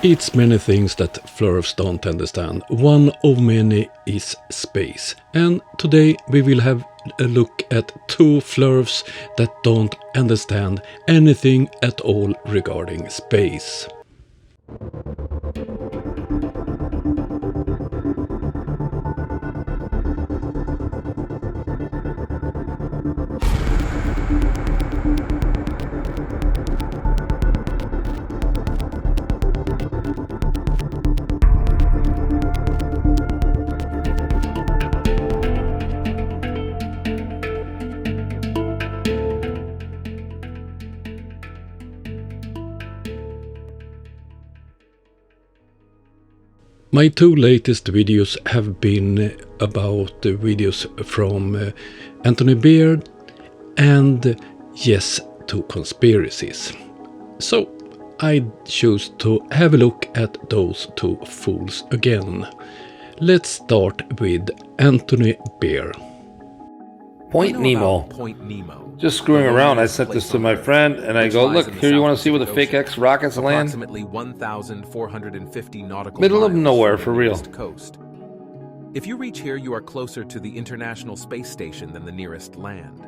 It's many things that Flerfs don't understand. One of many is space. And today we will have a look at two Flerfs that don't understand anything at all regarding space. My two latest videos have been about videos from Anthony Beard and yes to conspiracies. So I choose to have a look at those two fools again. Let's start with Anthony Beard. Point Nemo. Just screwing around, I sent this to my friend, and I go, look, here you want to see where the fake X rockets land? Approximately 1,450 nautical Middle of miles nowhere, from for the real. nearest coast. If you reach here, you are closer to the International Space Station than the nearest land.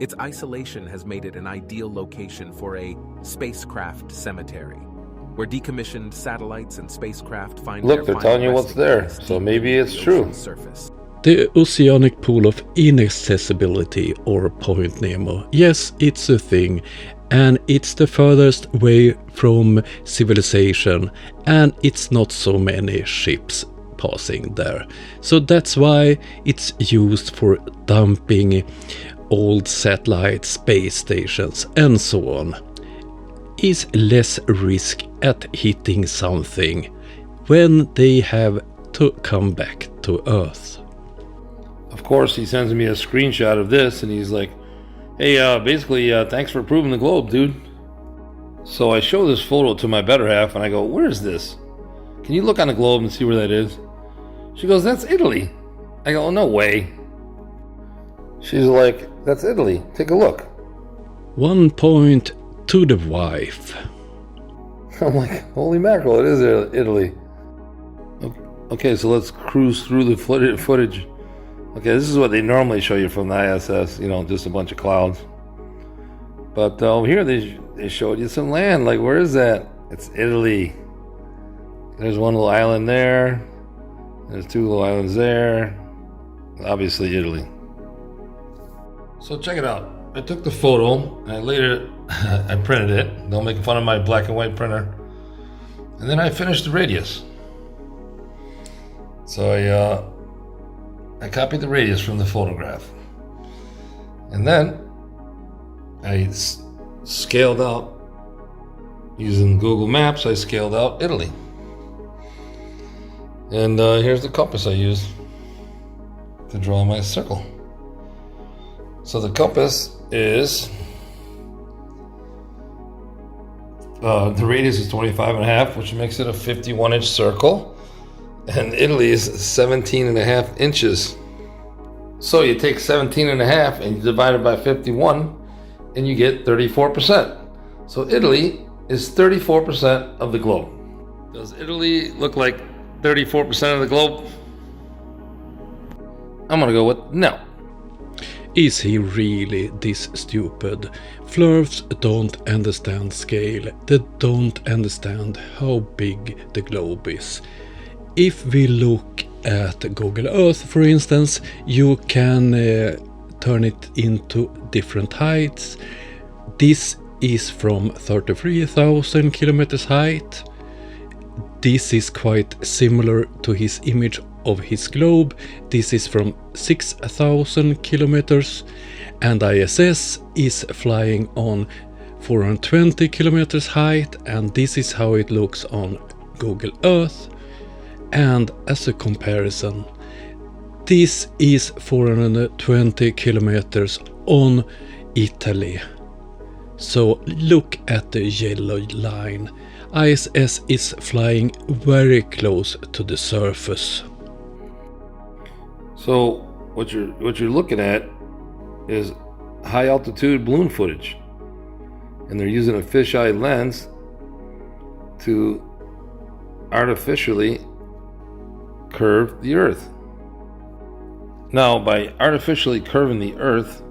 Its isolation has made it an ideal location for a spacecraft cemetery, where decommissioned satellites and spacecraft find Look, their they're telling you final what's there, resting so place maybe deep it's in the true. ocean's surface. The oceanic pool of inaccessibility, or Point Nemo. Yes, it's a thing, and it's the furthest way from civilization, and it's not so many ships passing there. So that's why it's used for dumping old satellite space stations and so on. Is less risk at hitting something when they have to come back to Earth. Of course, he sends me a screenshot of this, and he's like, hey, basically, thanks for proving the globe, dude. So I show this photo to my better half, and I go, where is this? Can you look on the globe and see where that is? She goes, that's Italy. I go, oh, no way. She's like, that's Italy. Take a look. 1 point to the wife. I'm like, holy mackerel, it is Italy. Okay, so let's cruise through the footage. Okay, this is what they normally show you from the ISS, you know, just a bunch of clouds. But over here they showed you some land. Like, where is that? It's Italy. There's one little island there. There's two little islands there. Obviously Italy. So check it out. I took the photo and I later I printed it. Don't make fun of my black and white printer. And then I finished the radius. So I copied the radius from the photograph. And then I scaled out, using Google Maps, I scaled out Italy. And here's the compass I used to draw my circle. So the compass is, the radius is 25.5, which makes it a 51-inch circle. And Italy is 17.5 inches. So you take 17.5 and you divide it by 51 and you get 34%. So Italy is 34% of the globe. Does Italy look like 34% of the globe? I'm gonna go with no. Is he really this stupid? Flerfs don't understand scale. They don't understand how big the globe is. If we look at Google Earth, for instance, you can turn it into different heights. This is from 33,000 kilometers height. This is quite similar to his image of his globe. This is from 6,000 kilometers, and ISS is flying on 420 kilometers height, and this is how it looks on Google Earth. And as a comparison, this is 420 kilometers on Italy. So look at the yellow line. ISS is flying very close to the surface. So what you're looking at is high altitude balloon footage, and they're using a fisheye lens to artificially curve the Earth. Now, by artificially curving the Earth,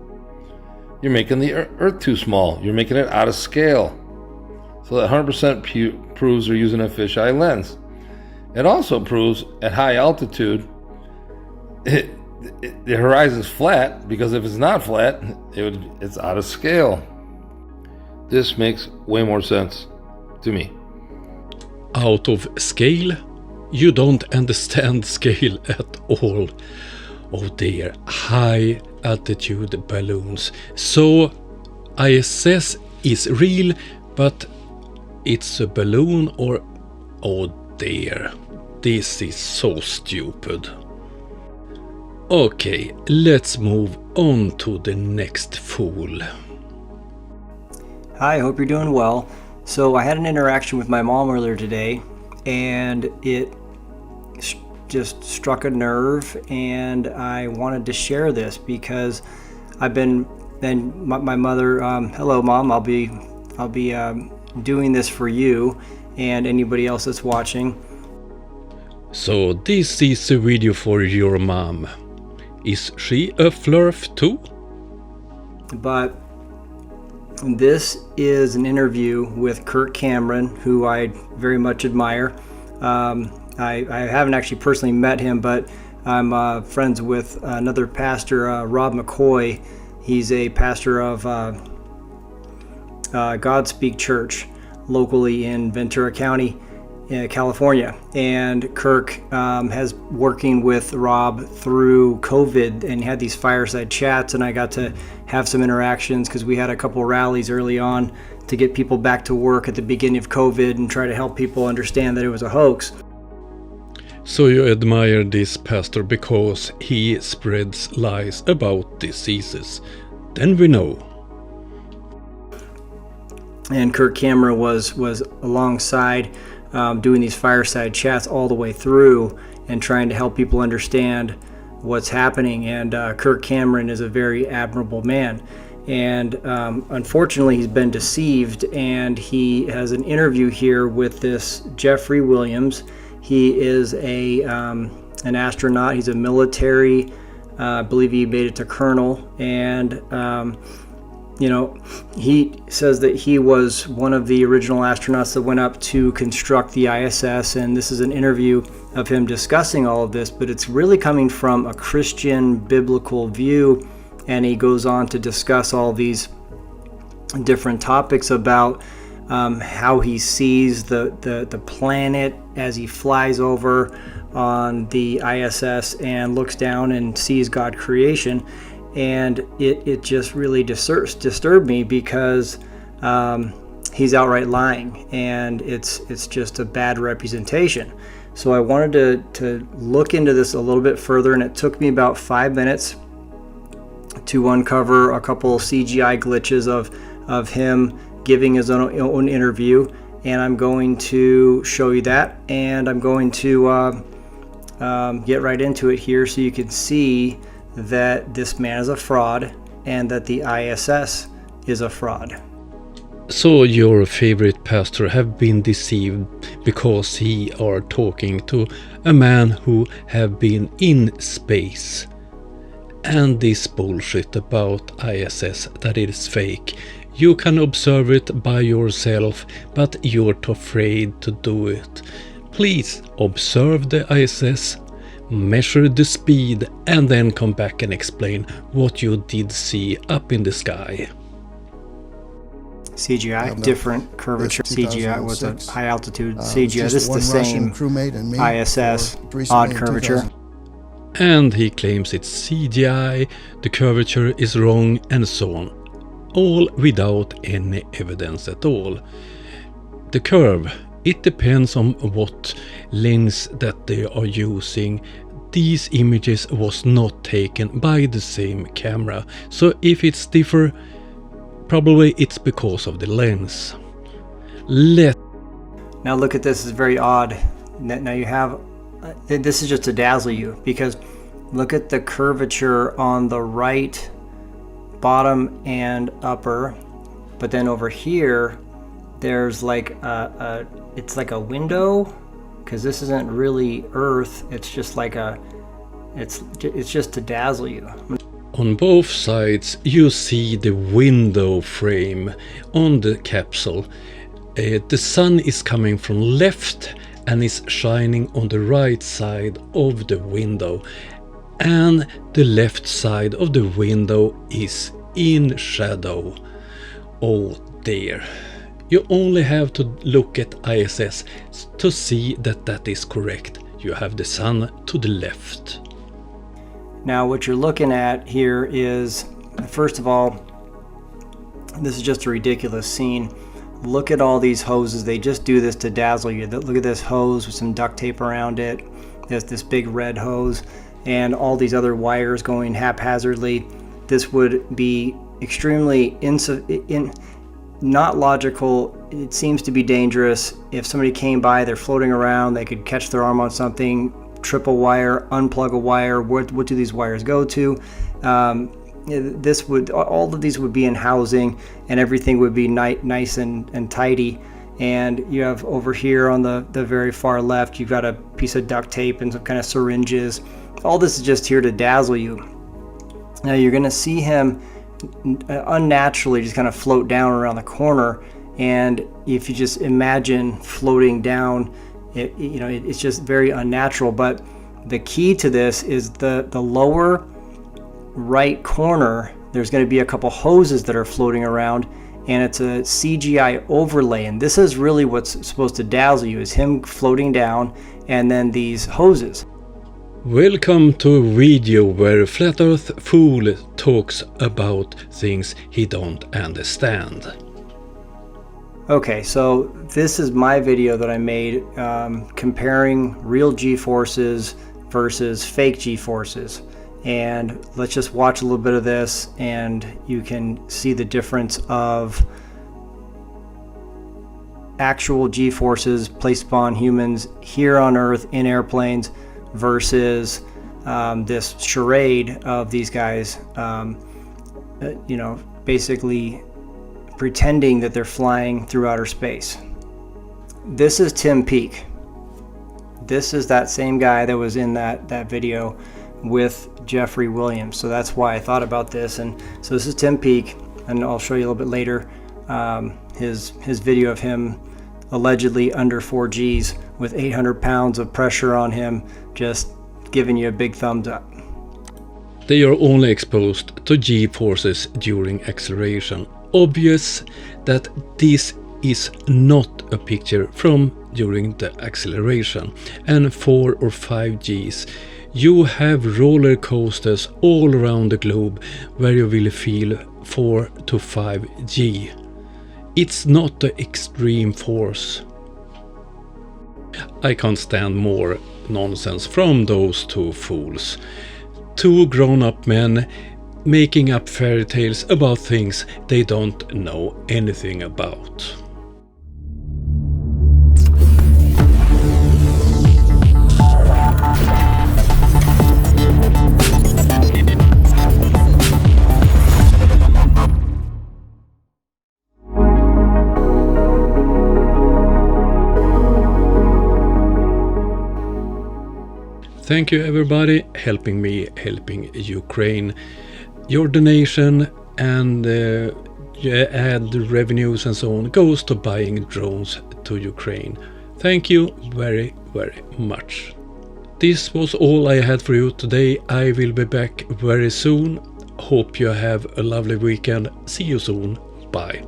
you're making the Earth too small. You're making it out of scale. So that 100% proves they're using a fisheye lens. It also proves at high altitude, the horizon's flat, because if it's not flat, it's out of scale. This makes way more sense to me. Out of scale? You don't understand scale at all. Oh dear, high altitude balloons. So ISS is real, but it's a balloon, or... Oh dear, this is so stupid. Okay, let's move on to the next fool. Hi, hope you're doing well. So I had an interaction with my mom earlier today, and it just struck a nerve, and I wanted to share this because I've been, and my mother, hello mom, I'll be doing this for you and anybody else that's watching. So this is a video for your mom. Is she a Flerf too? But this is an interview with Kirk Cameron, who I very much admire. I haven't actually personally met him, but I'm friends with another pastor, Rob McCoy. He's a pastor of Godspeak Church locally in Ventura County, California. And Kirk has working with Rob through COVID and had these fireside chats, and I got to have some interactions because we had a couple rallies early on to get people back to work at the beginning of COVID and try to help people understand that it was a hoax. So you admire this pastor because he spreads lies about diseases. Then we know. And Kirk Cameron was alongside doing these fireside chats all the way through and trying to help people understand what's happening. And Kirk Cameron is a very admirable man. And unfortunately, he's been deceived, and he has an interview here with this Jeffrey Williams. He is an astronaut. He's a military, I believe he made it to colonel, and he says that he was one of the original astronauts that went up to construct the ISS, and this is an interview of him discussing all of this, but it's really coming from a Christian biblical view, and he goes on to discuss all these different topics about how he sees the planet as he flies over on the ISS and looks down and sees God creation. And it just really disturbed me because he's outright lying, and it's just a bad representation. So I wanted to look into this a little bit further, and it took me about 5 minutes to uncover a couple CGI glitches of him giving his own interview, and I'm going to show you that, and I'm going to get right into it here so you can see that this man is a fraud and that the ISS is a fraud. So your favorite pastor have been deceived because he are talking to a man who have been in space. And this bullshit about ISS that it is fake. You can observe it by yourself, but you're too afraid to do it. Please observe the ISS, measure the speed, and then come back and explain what you did see up in the sky. CGI, different curvature. CGI was a high altitude CGI. This is the same ISS, odd curvature. And he claims it's CGI, the curvature is wrong, and so on. All without any evidence at all. The curve, it depends on what lens that they are using. These images was not taken by the same camera, so if it's differ, probably it's because of the lens. Now look at this, is very odd. Now you have, this is just to dazzle you, because look at the curvature on the right bottom and upper, but then over here there's like it's like a window because this isn't really Earth. It's just like it's just to dazzle you. On both sides you see the window frame on the capsule. The sun is coming from left and is shining on the right side of the window, and the left side of the window is in shadow. Oh dear. You only have to look at ISS to see that that is correct. You have the sun to the left. Now what you're looking at here is, first of all, this is just a ridiculous scene. Look at all these hoses. They just do this to dazzle you. Look at this hose with some duct tape around it. There's this big red hose and all these other wires going haphazardly. This would be extremely not logical. It seems to be dangerous. If somebody came by, they're floating around, they could catch their arm on something, trip a wire, unplug a wire. What do these wires go to? All of these would be in housing, and everything would be nice and tidy. And you have over here on the very far left, you've got a piece of duct tape and some kind of syringes. All this is just here to dazzle you. Now you're going to see him unnaturally just kind of float down around the corner, and if you just imagine floating down, it's just very unnatural. But the key to this is the lower right corner. There's going to be a couple hoses that are floating around, and it's a CGI overlay, and this is really what's supposed to dazzle you, is him floating down and then these hoses. Welcome to a video where Flat Earth Fool talks about things he don't understand. Okay, so this is my video that I made comparing real G-forces versus fake G-forces. And let's just watch a little bit of this and you can see the difference of actual G-forces placed upon humans here on Earth in airplanes versus this charade of these guys, basically pretending that they're flying through outer space. This is Tim Peake. This is that same guy that was in that video with Jeffrey Williams. So that's why I thought about this. And so this is Tim Peake, and I'll show you a little bit later his video of him allegedly under 4 Gs with 800 pounds of pressure on him, just giving you a big thumbs up. They are only exposed to G-forces during acceleration. Obvious that this is not a picture from during the acceleration. And 4 or 5 Gs. You have roller coasters all around the globe where you will feel 4 to 5 G. It's not the extreme force. I can't stand more nonsense from those two fools. Two grown-up men making up fairy tales about things they don't know anything about. Thank you everybody helping me, helping Ukraine. Your donation and ad revenues and so on goes to buying drones to Ukraine. Thank you very, very much. This was all I had for you today. I will be back very soon. Hope you have a lovely weekend. See you soon. Bye.